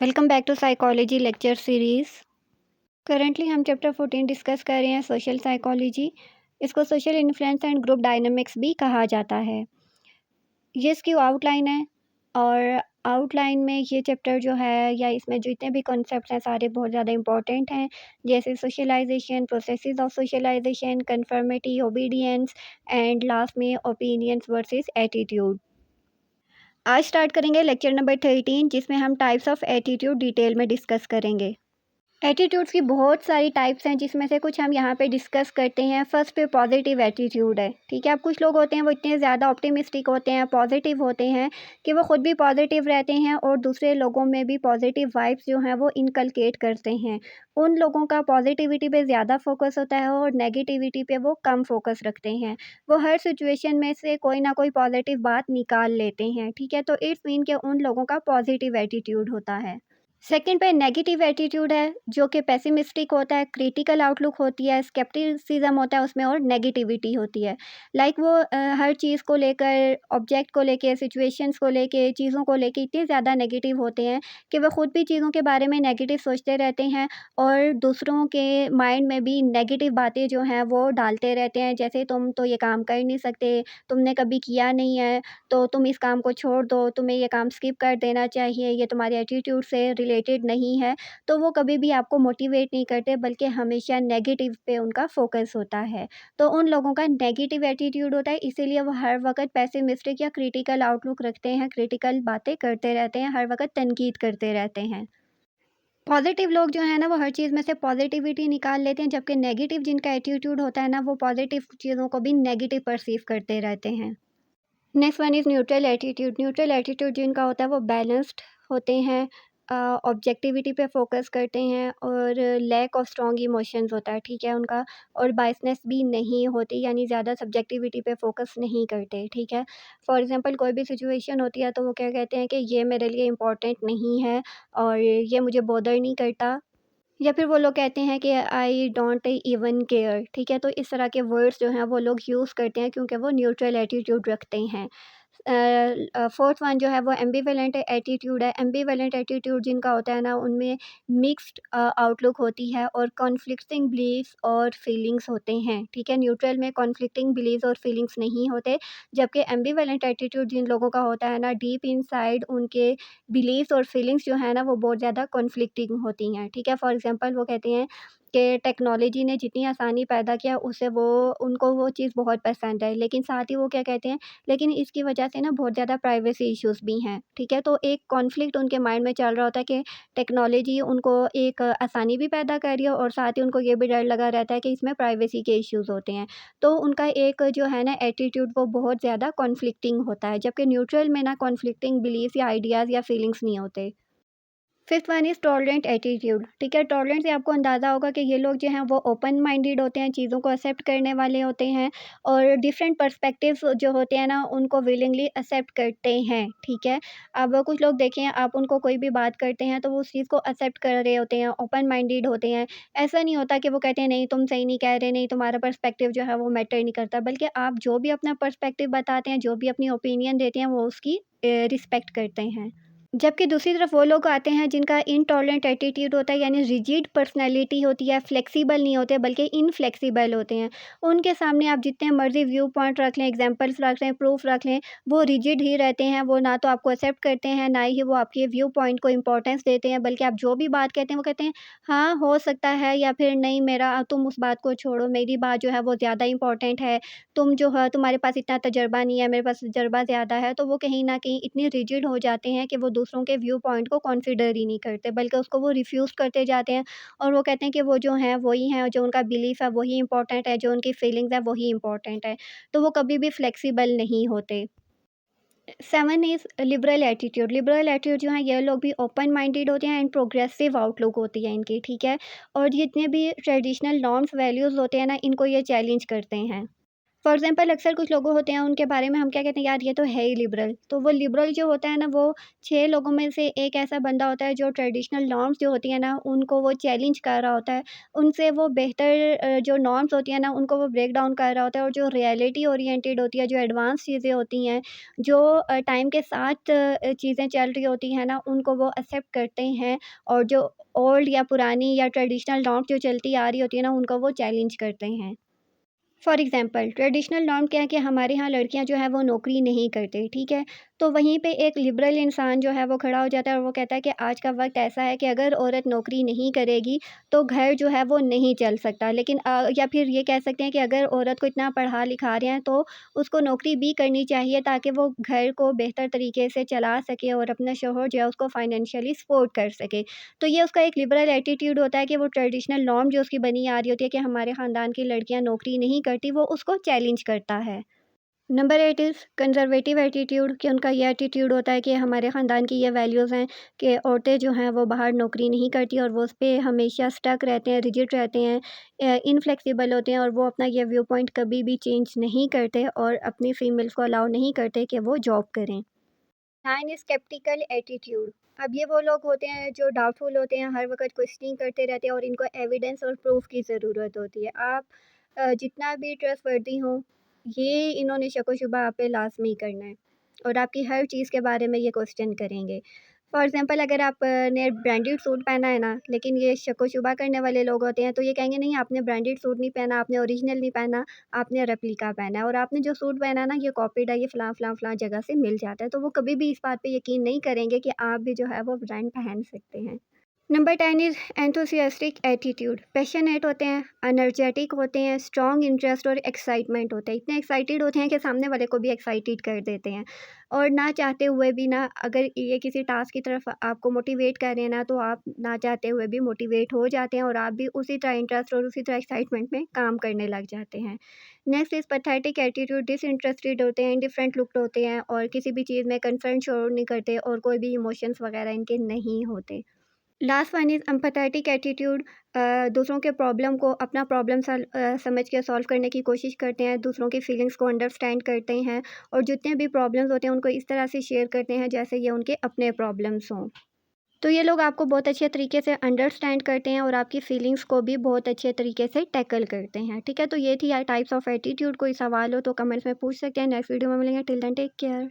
Welcome back to psychology lecture series. Currently हम chapter 14 discuss कर रहे हैं सोशल साइकोलॉजी। इसको social influence and group dynamics भी कहा जाता है। ये इसकी आउटलाइन है और आउटलाइन में ये चैप्टर जो है या इसमें जितने भी कॉन्सेप्ट्स हैं सारे बहुत ज़्यादा इंपॉर्टेंट हैं, जैसे socialisation, processes of socialisation, conformity, obedience and last में ओपिनियंस वर्सेस एटीट्यूड। आज स्टार्ट करेंगे लेक्चर नंबर 13, जिसमें हम टाइप्स ऑफ एटीट्यूड डिटेल में डिस्कस करेंगे। एटीट्यूड्स की बहुत सारी टाइप्स हैं, जिसमें से कुछ हम यहाँ पे डिस्कस करते हैं। फर्स्ट पे पॉजिटिव एटीट्यूड है, ठीक है। अब कुछ लोग होते हैं वो इतने ज़्यादा ऑप्टिमिस्टिक होते हैं, पॉजिटिव होते हैं कि वो खुद भी पॉजिटिव रहते हैं और दूसरे लोगों में भी पॉजिटिव वाइब्स जो हैं वो इनकलकेट करते हैं। उन लोगों का पॉजिटिविटी पे ज़्यादा फोकस होता है और नेगेटिविटी पे वो कम फोकस रखते हैं। वो हर सिचुएशन में से कोई ना कोई पॉजिटिव बात निकाल लेते हैं, ठीक है। तो इट्स मीन कि उन लोगों का पॉजिटिव एटीट्यूड होता है। सेकंड पे नेगेटिव एटीट्यूड है, जो कि पेसिमिस्टिक होता है, क्रिटिकल आउटलुक होती है, स्केप्टिसिज्म होता है उसमें और नेगेटिविटी होती है। लाइक वो हर चीज़ को लेकर, ऑब्जेक्ट को लेके, सिचुएशंस को लेके, चीज़ों को लेके इतने ज़्यादा नेगेटिव होते हैं कि वो खुद भी चीज़ों के बारे में नेगेटिव सोचते रहते हैं और दूसरों के माइंड में भी नेगेटिव बातें जो हैं वो डालते रहते हैं। जैसे तुम तो ये काम कर नहीं सकते, तुमने कभी किया नहीं है, तो तुम इस काम को छोड़ दो, तुम्हें ये काम स्किप कर देना चाहिए, ये तुम्हारे एटीट्यूड से रिलेटेड नहीं है। तो वो कभी भी आपको मोटिवेट नहीं करते, बल्कि हमेशा नेगेटिव पे उनका फ़ोकस होता है। तो उन लोगों का नेगेटिव एटीट्यूड होता है, इसीलिए वो हर वक़्त पेसिमिस्टिक या क्रिटिकल आउटलुक रखते हैं, क्रिटिकल बातें करते रहते हैं, हर वक़्त तनकीद करते रहते हैं। पॉज़िटिव लोग जो हैं ना, वो हर चीज़ में से पॉज़िटिविटी निकाल लेते हैं, जबकि नेगेटिव जिनका एटीट्यूड होता है ना, वो पॉज़िटिव चीज़ों को भी नेगेटिव परसीव करते रहते हैं। Next one is neutral attitude. Neutral attitude जिनका होता है वो बैलेंस्ड होते हैं, ऑब्जेक्टिविटी पे फोकस करते हैं और लैक ऑफ स्ट्रॉन्ग इमोशंस होता है, ठीक है उनका। और बायसनेस भी नहीं होती, यानी ज़्यादा सब्जेक्टिविटी पे फोकस नहीं करते, ठीक है। फॉर एग्जांपल कोई भी सिचुएशन होती है तो वो क्या कहते हैं कि ये मेरे लिए इम्पोर्टेंट नहीं है और ये मुझे बॉदर नहीं करता, या फिर वो लोग कहते हैं कि आई डोंट इवन केयर, ठीक है। तो इस तरह के वर्ड्स जो हैं वो लोग यूज़ करते हैं क्योंकि वो न्यूट्रल एटीट्यूड रखते हैं। फोर्थ वन जो है वो एम्बिवेलेंट एटीट्यूड है। एम्बिवेलेंट एटीट्यूड जिनका होता है ना, उनमें मिक्स्ड आउटलुक होती है और कॉन्फ्लिक्टिंग बिलीव्स और फीलिंग्स होते हैं, ठीक है। न्यूट्रल में कॉन्फ्लिक्टिंग बिलीव्स और फीलिंग्स नहीं होते, जबकि एम्बिवेलेंट एटीट्यूड जिन लोगों का होता है ना, डीप इनसाइड उनके बिलीव्स और फीलिंग्स जो है ना वो बहुत ज़्यादा कॉन्फ्लिक्टिंग होती हैं, ठीक है। फॉर एग्जांपल वो कहते हैं कि टेक्नोलॉजी ने जितनी आसानी पैदा किया उससे वो उनको वो चीज़ बहुत पसंद है, लेकिन साथ ही वो क्या कहते हैं, लेकिन इसकी वजह से ना बहुत ज़्यादा प्राइवेसी इश्यूज़ भी हैं, ठीक है। तो एक कॉन्फ्लिक्ट उनके माइंड में चल रहा होता है कि टेक्नोलॉजी उनको एक आसानी भी पैदा कर रही है और साथ ही उनको ये भी डर लगा रहता है कि इसमें प्राइवेसी के इश्यूज़ होते हैं। तो उनका एक जो है ना एटीट्यूड वो बहुत ज़्यादा कॉन्फ्लिक्टिंग होता है, जबकि न्यूट्रल में ना कॉन्फ्लिक्टिंग बिलीफ या आइडियाज़ या फीलिंग्स नहीं होते। Fifth one is tolerant attitude, ठीक है। टॉलरेंट से आपको अंदाज़ा होगा कि ये लोग जो हैं वो ओपन माइंडेड होते हैं, चीज़ों को एक्सेप्ट करने वाले होते हैं और डिफरेंट पर्सपेक्टिव्स जो होते हैं ना उनको विलिंगली एक्सेप्ट करते हैं, ठीक है। अब कुछ लोग देखें, आप उनको कोई भी बात करते हैं तो वो उस चीज़ को एक्सेप्ट कर रहे होते हैं, ओपन माइंडेड होते हैं। ऐसा नहीं होता कि वो कहते हैं नहीं तुम सही नहीं कह रहे, नहीं तुम्हारा पर्सपेक्टिव जो है वो मैटर नहीं करता, बल्कि आप जो भी अपना पर्सपेक्टिव बताते हैं, जो भी अपनी ओपिनियन देते हैं, वो उसकी रिस्पेक्ट करते हैं। जबकि दूसरी तरफ वो लोग आते हैं जिनका इनटॉलरेंट एटीट्यूड होता है, यानी रिजिड पर्सनैलिटी होती है, फ्लेक्सिबल नहीं होते बल्कि इनफ्लेक्सिबल होते हैं। उनके सामने आप जितने मर्ज़ी व्यू पॉइंट रख लें, एग्जांपल्स रख लें, प्रूफ रख लें, वो रिजिड ही रहते हैं। वो ना तो आपको एक्सेप्ट करते हैं, ना ही वो आपके व्यू पॉइंट को इम्पोर्टेंस देते हैं, बल्कि आप जो भी बात कहते हैं वो कहते हैं हाँ, हो सकता है, या फिर नहीं, मेरा तुम उस बात को छोड़ो, मेरी बात जो है वो ज़्यादा इम्पोर्टेंट है। तुम जो है तुम्हारे पास इतना तजुर्बा नहीं है, मेरे पास तजुर्बा ज़्यादा है। तो वो कहीं न कहीं इतने रिजिड हो जाते हैं कि वो दूसरों के व्यू पॉइंट को कंसीडर ही नहीं करते, बल्कि उसको वो रिफ्यूज़ करते जाते हैं और वो कहते हैं कि वो जो हैं वही हैं, जो उनका बिलीफ है वही इम्पोर्टेंट है, जो उनकी फीलिंग्स है वही इम्पोर्टेंट है। तो वो कभी भी फ्लेक्सिबल नहीं होते। 7 is liberal attitude. Liberal attitude जो है ये लोग भी ओपन माइंडेड होते हैं एंड प्रोग्रेसिव आउटलुक होती है इनकी, ठीक है। और जितने भी ट्रेडिशनल नॉर्म्स वैल्यूज़ होते हैं ना, इनको ये चैलेंज करते हैं। फॉर एग्ज़ाम्पल अक्सर कुछ लोग होते हैं, उनके बारे में हम क्या कहते हैं, यार ये तो है ही लिबरल। तो वो लिबरल जो होता है ना, वो 6 लोगों में से एक ऐसा बंदा होता है जो ट्रेडिशनल नॉर्म्स जो होती हैं ना, उनको वो चैलेंज कर रहा होता है। उनसे वो बेहतर जो नॉर्म्स होती हैं ना, उनको वो ब्रेक डाउन कर रहा होता है, और जो रियलिटी ओरिएंटेड होती है, जो एडवांस चीज़ें होती हैं, जो टाइम के साथ चीज़ें चल रही होती हैं ना, उनको वो एक्सेप्ट करते हैं, और जो ओल्ड या पुरानी या ट्रेडिशनल नॉर्म्स जो चलती आ रही होती है ना, उनको वो चैलेंज करते हैं। फॉर एग्ज़ाम्पल ट्रेडिशनल नॉर्म क्या है कि हमारे यहाँ लड़कियाँ जो हैं वो नौकरी नहीं करती, ठीक है? तो वहीं पे एक लिबरल इंसान जो है वो खड़ा हो जाता है, और वो कहता है कि आज का वक़्त ऐसा है कि अगर औरत नौकरी नहीं करेगी, तो घर जो है वो नहीं चल सकता। लेकिन या फिर ये कह सकते हैं कि अगर औरत को इतना पढ़ा-लिखा रहे हैं, तो उसको नौकरी भी करनी चाहिए, ताकि वो घर को बेहतर तरीके से चला सके और अपना शौहर जो है उसको फाइनेंशियली सपोर्ट कर सके। तो ये उसका एक लिबरल एटीट्यूड होता है कि वो ट्रेडिशनल नॉर्म जो उसकी बनी आ रही होती है कि हमारे ख़ानदान की लड़कियाँ नौकरी नहीं करती, वो उसको चैलेंज करता है। नंबर 8 इज़ कंज़र्वेटिव एटीट्यूड, कि उनका ये एटीट्यूड होता है कि हमारे ख़ानदान की ये वैल्यूज़ हैं कि औरतें जो हैं वो बाहर नौकरी नहीं करती, और वो उस पे हमेशा स्टक रहते हैं, रिजिड रहते हैं, इनफ्लेक्सिबल होते हैं, और वो अपना ये व्यू पॉइंट कभी भी चेंज नहीं करते, और अपनी फीमेल्स को अलाउ नहीं करते कि वो जॉब करें। 9 स्केप्टिकल एटीट्यूड। अब ये वो लोग होते हैं जो डाउटफुल होते हैं, हर वक़्त क्वेश्चनिंग करते रहते हैं, और इनको एविडेंस और प्रूफ़ की ज़रूरत होती है। आप जितना भी ट्रस्टवर्दी हो, ये इन्होंने शक-ओ-शुबा आप पे लाज़मी करना है, और आपकी हर चीज़ के बारे में ये क्वेश्चन करेंगे। फॉर एग्ज़ाम्पल अगर आप ने ब्रांडेड सूट पहना है ना, लेकिन ये शक-ओ-शुबा करने वाले लोग होते हैं, तो ये कहेंगे नहीं, आपने ब्रांडेड सूट नहीं पहना, आपने ओरिजिनल नहीं पहना, आपने रेप्लिका पहना है, और आपने जो सूट पहना है ना, ये कॉपीड है, ये फलाँ जगह से मिल जाता है। तो वो कभी भी इस बात पे यकीन नहीं करेंगे कि आप भी जो है वो ब्रांड पहन सकते हैं। Number 10 is enthusiastic attitude. Passionate होते हैं, एनर्जेटिक होते हैं, स्ट्रॉन्ग इंटरेस्ट और एक्साइटमेंट होते हैं। इतने एक्साइटेड होते हैं कि सामने वाले को भी एक्साइटेड कर देते हैं, और ना चाहते हुए भी ना, अगर ये किसी टास्क की तरफ आपको मोटिवेट कर रहे हैं ना, तो आप ना चाहते हुए भी मोटिवेट हो जाते हैं, और आप भी उसी तरह इंटरेस्ट और उसी तरह एक्साइटमेंट में काम करने लग जाते हैं। Next is pathetic attitude. Disinterested होते हैं, इंडिफरेंट लुक्ड होते हैं, और किसी भी चीज़ में कंसर्न शो नहीं करते, और कोई भी इमोशंस वगैरह इनके नहीं होते। Last one is empathetic attitude. दूसरों के प्रॉब्लम को अपना प्रॉब्लम समझ के सॉल्व करने की कोशिश करते हैं, दूसरों की फीलिंग्स को अंडरस्टैंड करते हैं, और जितने भी प्रॉब्लम्स होते हैं उनको इस तरह से शेयर करते हैं जैसे ये उनके अपने प्रॉब्लम्स हों। तो ये लोग आपको बहुत अच्छे तरीके से अंडरस्टैंड करते हैं, और आपकी फीलिंग्स को भी बहुत अच्छे तरीके से टैकल करते हैं, ठीक है? तो ये थी यार टाइप्स ऑफ एटीट्यूड। कोई सवाल हो तो कमेंट्स में पूछ सकते हैं। नेक्स्ट वीडियो में मिलेंगे। Till then take care.